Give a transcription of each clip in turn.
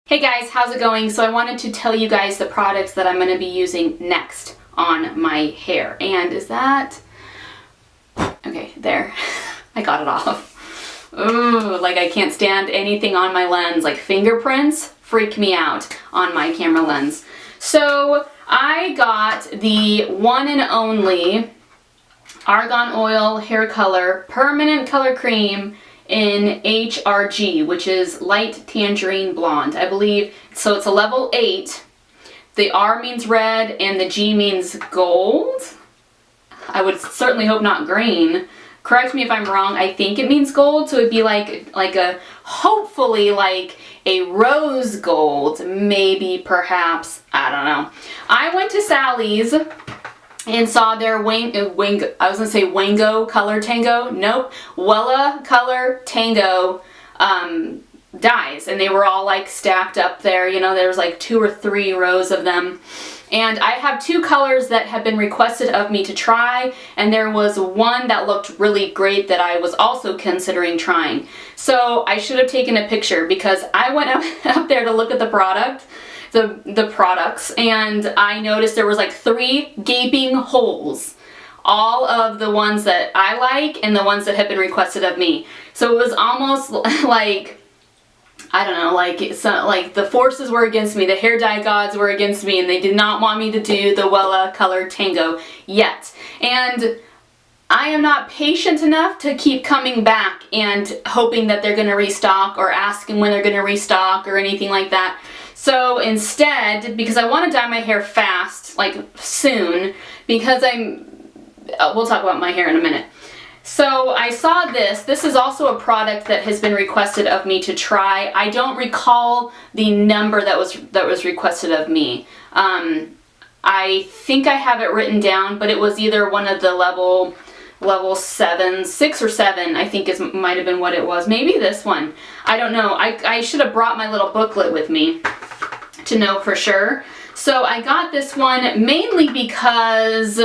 Hey guys, how's it going? So I wanted to tell you guys the products that I'm going to be using next on my hair. And is that... Okay, there. I got it off. Ooh, like I can't stand anything on my lens. Like fingerprints freak me out on my camera lens. So I got the one and only Argan Oil Hair Color Permanent Color Cream in HRG, which is light tangerine blonde, I believe. So it's a level 8. The R means red and the G means gold. I would certainly hope not green. Correct me if I'm wrong. I think it means gold, so it'd be like a hopefully like a rose gold, maybe, perhaps. I don't know. I went to Sally's and saw their Wango Color Tango, nope, Wella Color Tango dyes, and they were all like stacked up there. You know, there was like 2 or 3 rows of them. And I have 2 colors that have been requested of me to try, and there was one that looked really great that I was also considering trying. So I should have taken a picture because I went up there to look at the product. The products, and I noticed there was like 3 gaping holes, all of the ones that I like and the ones that have been requested of me. So it was almost like, I don't know, like the forces were against me, the hair dye gods were against me, and they did not want me to do the Wella Color Tango yet. And I am not patient enough to keep coming back and hoping that they're going to restock or asking when they're going to restock or anything like that. So instead, because I want to dye my hair fast, like soon, because we'll talk about my hair in a minute. So I saw this. This is also a product that has been requested of me to try. I don't recall the number that was requested of me. I think I have it written down, but it was either one of the level 7, 6 or 7, I think might have been what it was. Maybe this one. I don't know. I should have brought my little booklet with me to know for sure. So I got this one mainly because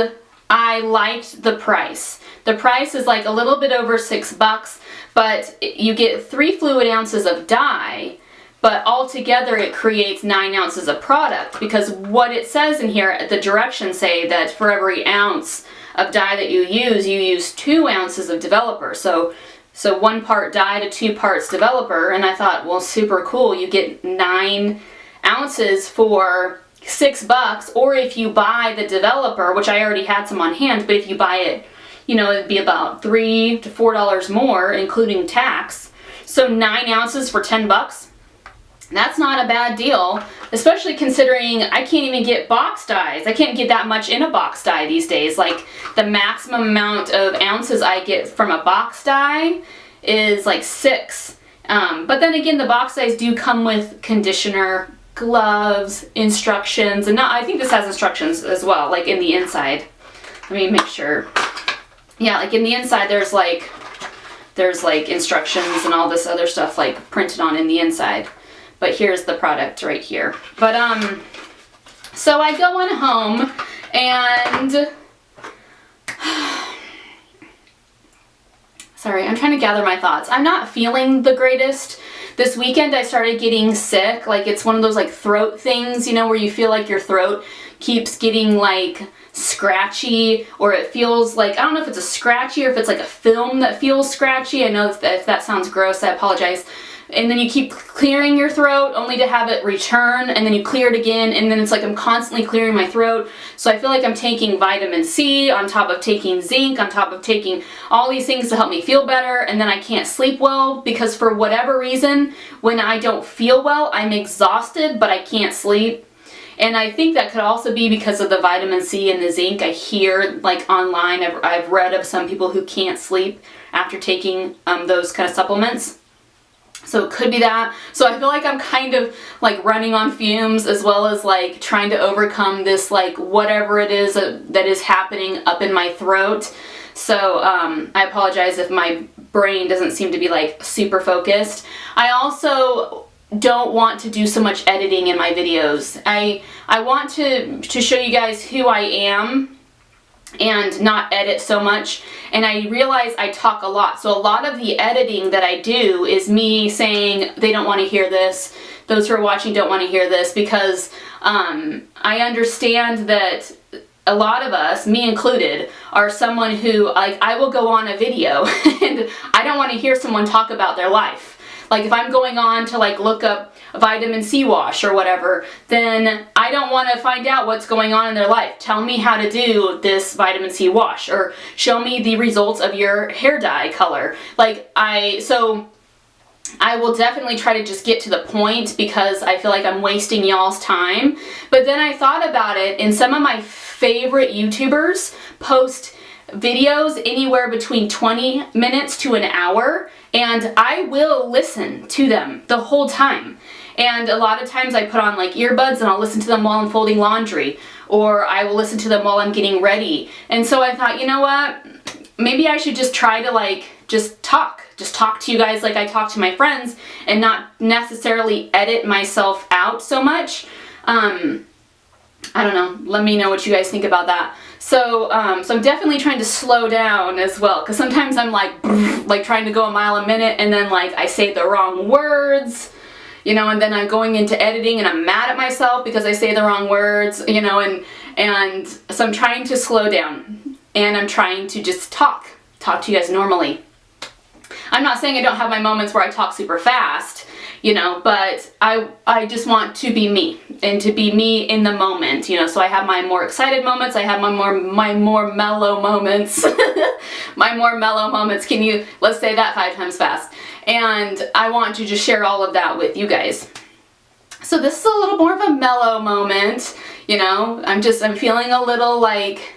I liked the price. The price is like a little bit over $6, but you get 3 fluid ounces of dye, but altogether it creates 9 ounces of product, because what it says in here, the directions say that for every ounce of dye that you use 2 ounces of developer. So 1 part dye to 2 parts developer, and I thought, well, super cool. You get 9 ounces for $6, or if you buy the developer, which I already had some on hand, but if you buy it, you know, it'd be about $3 to $4 more, including tax. So 9 ounces for $10. That's not a bad deal, especially considering I can't even get box dyes. I can't get that much in a box dye these days. Like, the maximum amount of ounces I get from a box dye is like 6. But then again, the box dyes do come with conditioner, gloves, instructions, and I think this has instructions as well, like in the inside. Let me make sure. Yeah, like in the inside there's like instructions and all this other stuff like printed on in the inside. But here's the product right here. But so I go on home and sorry, I'm trying to gather my thoughts. I'm not feeling the greatest. This weekend I started getting sick. Like, it's one of those like throat things, you know, where you feel like your throat keeps getting like scratchy, or it feels like, I don't know if it's a scratchy or if it's like a film that feels scratchy. I know if that sounds gross, I apologize. And then you keep clearing your throat only to have it return, and then you clear it again, and then it's like I'm constantly clearing my throat. So I feel like I'm taking vitamin C on top of taking zinc, on top of taking all these things to help me feel better, and then I can't sleep well because for whatever reason, when I don't feel well, I'm exhausted, but I can't sleep. And I think that could also be because of the vitamin C and the zinc. I hear, like, online, I've read of some people who can't sleep after taking those kind of supplements. So it could be that. So I feel like I'm kind of like running on fumes, as well as like trying to overcome this like whatever it is that is happening up in my throat. So I apologize if my brain doesn't seem to be like super focused. I also don't want to do so much editing in my videos. I want to show you guys who I am and not edit so much, and I realize I talk a lot, so a lot of the editing that I do is me saying they don't want to hear this, those who are watching don't want to hear this, because I understand that a lot of us, me included, are someone who, like, I will go on a video and I don't want to hear someone talk about their life. Like, if I'm going on to, like, look up vitamin C wash or whatever, then I don't want to find out what's going on in their life. Tell me how to do this vitamin C wash, or show me the results of your hair dye color. Like, so I will definitely try to just get to the point, because I feel like I'm wasting y'all's time. But then I thought about it, and some of my favorite YouTubers post videos anywhere between 20 minutes to an hour, and I will listen to them the whole time. And a lot of times I put on like earbuds and I'll listen to them while I'm folding laundry, or I will listen to them while I'm getting ready. And so I thought, you know what, maybe I should just try to like just talk to you guys like I talk to my friends, and not necessarily edit myself out so much. I don't know, let me know what you guys think about that. So I'm definitely trying to slow down as well, because sometimes I'm like trying to go a mile a minute, and then like I say the wrong words, you know, and then I'm going into editing and I'm mad at myself because I say the wrong words, you know, and so I'm trying to slow down, and I'm trying to just talk to you guys normally. I'm not saying I don't have my moments where I talk super fast, you know, but I just want to be me, and to be me in the moment, you know. So I have my more excited moments, I have my more mellow moments. My more mellow moments. Let's say that 5 times fast. And I want to just share all of that with you guys. So this is a little more of a mellow moment, you know. I'm feeling a little like,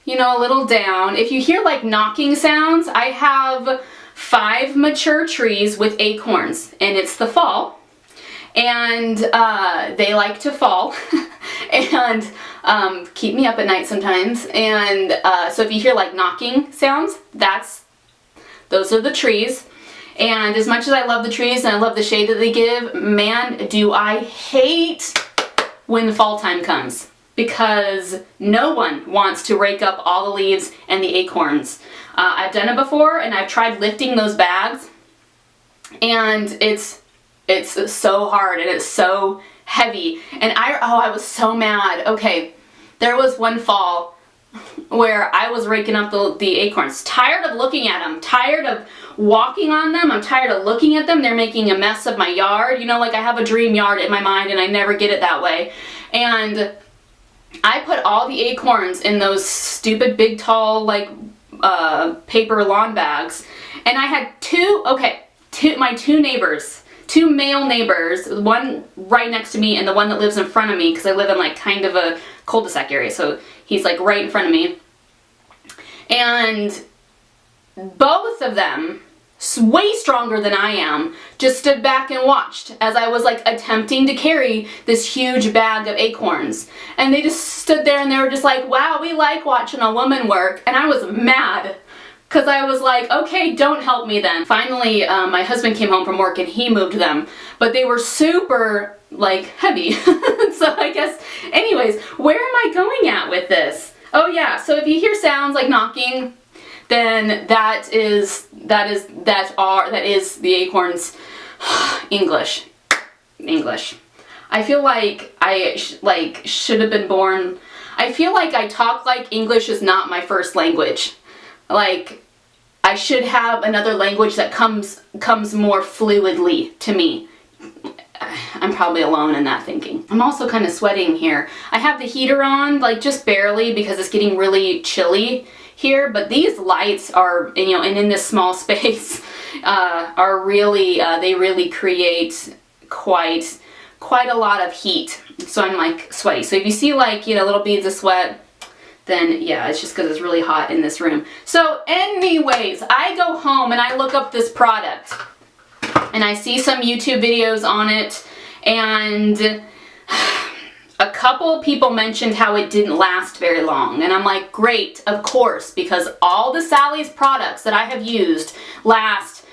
you know, a little down. If you hear like knocking sounds, I have 5 mature trees with acorns, and it's the fall, and they like to fall and keep me up at night sometimes. And so if you hear like knocking sounds, those are the trees. And as much as I love the trees and I love the shade that they give, man, do I hate when fall time comes, because no one wants to rake up all the leaves and the acorns. I've done it before, and I've tried lifting those bags, and it's so hard, and it's so heavy. And I was so mad. Okay, there was one fall where I was raking up the acorns, tired of looking at them, tired of walking on them, I'm tired of looking at them. They're making a mess of my yard, you know, like I have a dream yard in my mind, and I never get it that way. And I put all the acorns in those stupid big tall like paper lawn bags, and I had my two male neighbors, one right next to me and the one that lives in front of me, because I live in like kind of a cul-de-sac area, so he's like right in front of me. And both of them, way stronger than I am, just stood back and watched as I was like attempting to carry this huge bag of acorns. And they just stood there and they were just like, wow, we like watching a woman work. And I was mad, because I was like, okay, don't help me then. Finally, my husband came home from work and he moved them, but they were super like heavy. So I guess, anyways, where am I going at with this? Oh yeah, so if you hear sounds like knocking, then that is the acorns. English. I feel like I should have been born. I feel like I talk like English is not my first language. Like I should have another language that comes more fluidly to me. I'm probably alone in that thinking. I'm also kind of sweating here. I have the heater on, like just barely, because it's getting really chilly here, but these lights are, you know, and in this small space, are really, they really create quite a lot of heat. So I'm like sweaty. So if you see like, you know, little beads of sweat, then yeah, it's just because it's really hot in this room. So anyways, I go home and I look up this product, and I see some YouTube videos on it, and a couple people mentioned how it didn't last very long. And I'm like, great, of course, because all the Sally's products that I have used last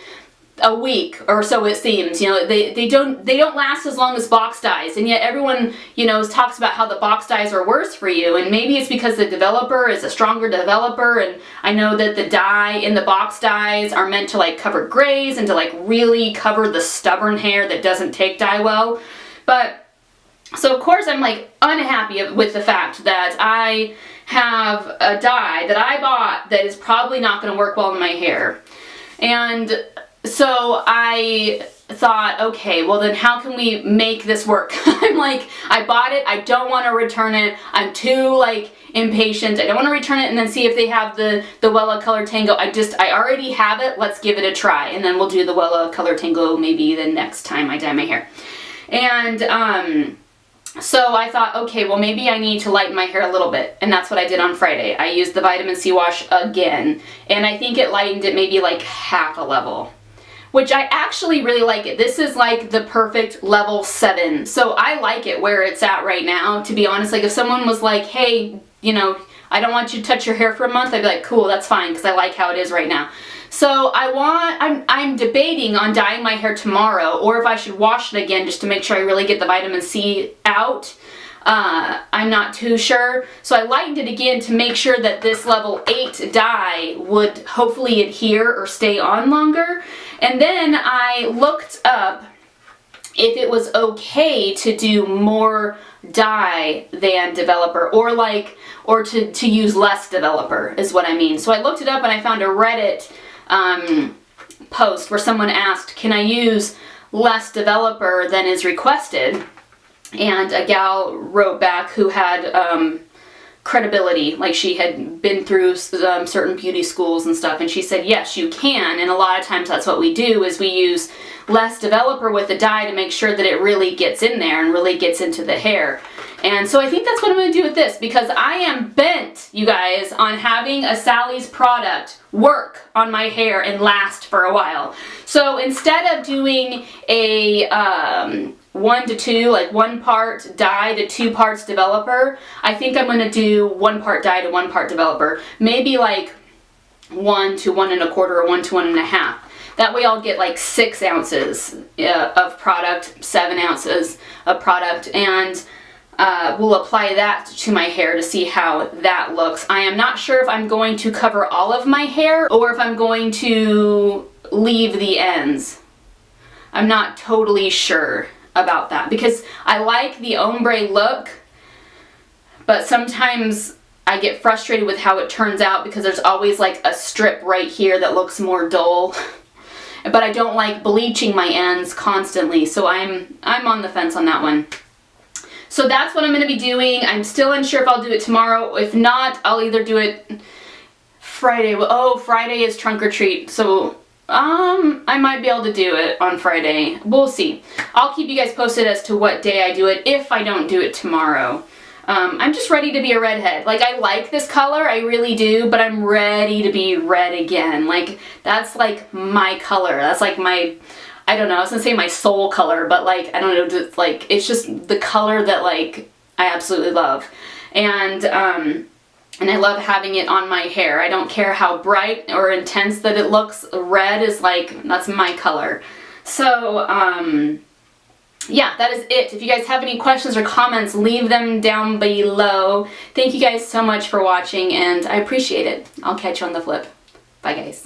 a week or so, it seems. You know, they don't last as long as box dyes, and yet everyone, you know, talks about how the box dyes are worse for you, and maybe it's because the developer is a stronger developer. And I know that the dye in the box dyes are meant to like cover grays and to like really cover the stubborn hair that doesn't take dye well. But so of course I'm like unhappy with the fact that I have a dye that I bought that is probably not going to work well in my hair. And so I thought, okay, well then how can we make this work? I'm like, I bought it, I don't want to return it, I'm too like impatient, I don't want to return it and then see if they have the Wella Color Tango. I already have it, let's give it a try, and then we'll do the Wella Color Tango maybe the next time I dye my hair. And so I thought, okay, well maybe I need to lighten my hair a little bit, and that's what I did on Friday. I used the vitamin C wash again, and I think it lightened it maybe like half a level, which I actually really like it. This is like the perfect level 7, so I like it where it's at right now, to be honest. Like if someone was like, hey, you know, I don't want you to touch your hair for a month, I'd be like, cool, that's fine, because I like how it is right now. So I'm debating on dyeing my hair tomorrow, or if I should wash it again just to make sure I really get the vitamin C out. I'm not too sure. So I lightened it again to make sure that this level 8 dye would hopefully adhere or stay on longer. And then I looked up if it was okay to do more dye than developer, or to use less developer is what I mean. So I looked it up and I found a Reddit post where someone asked, can I use less developer than is requested? And a gal wrote back who had credibility, like she had been through certain beauty schools and stuff, and she said yes, you can, and a lot of times that's what we do, is we use less developer with the dye to make sure that it really gets in there and really gets into the hair. And so I think that's what I'm going to do with this, because I am bent, you guys, on having a Sally's product work on my hair and last for a while. So instead of doing a 1 to 2, like 1 part dye to 2 parts developer, I think I'm going to do 1 part dye to 1 part developer. Maybe like 1 to 1 1/4 or 1 to 1 1/2. That way I'll get like 6 ounces of product, 7 ounces of product, and we'll apply that to my hair to see how that looks. I am not sure if I'm going to cover all of my hair or if I'm going to leave the ends. I'm not totally sure about that, because I like the ombre look, but sometimes I get frustrated with how it turns out, because there's always like a strip right here that looks more dull. But I don't like bleaching my ends constantly, so I'm on the fence on that one. So that's what I'm going to be doing. I'm still unsure if I'll do it tomorrow. If not, I'll either do it Friday. Oh, Friday is trunk or treat, so I might be able to do it on Friday. We'll see. I'll keep you guys posted as to what day I do it if I don't do it tomorrow. I'm just ready to be a redhead. Like, I like this color, I really do, but I'm ready to be red again. Like, that's like my color. That's like my, I don't know, I was gonna say my soul color, but like, I don't know, just like, it's just the color that like I absolutely love. And I love having it on my hair. I don't care how bright or intense that it looks. Red is like, that's my color. So, yeah, that is it. If you guys have any questions or comments, leave them down below. Thank you guys so much for watching, and I appreciate it. I'll catch you on the flip. Bye, guys.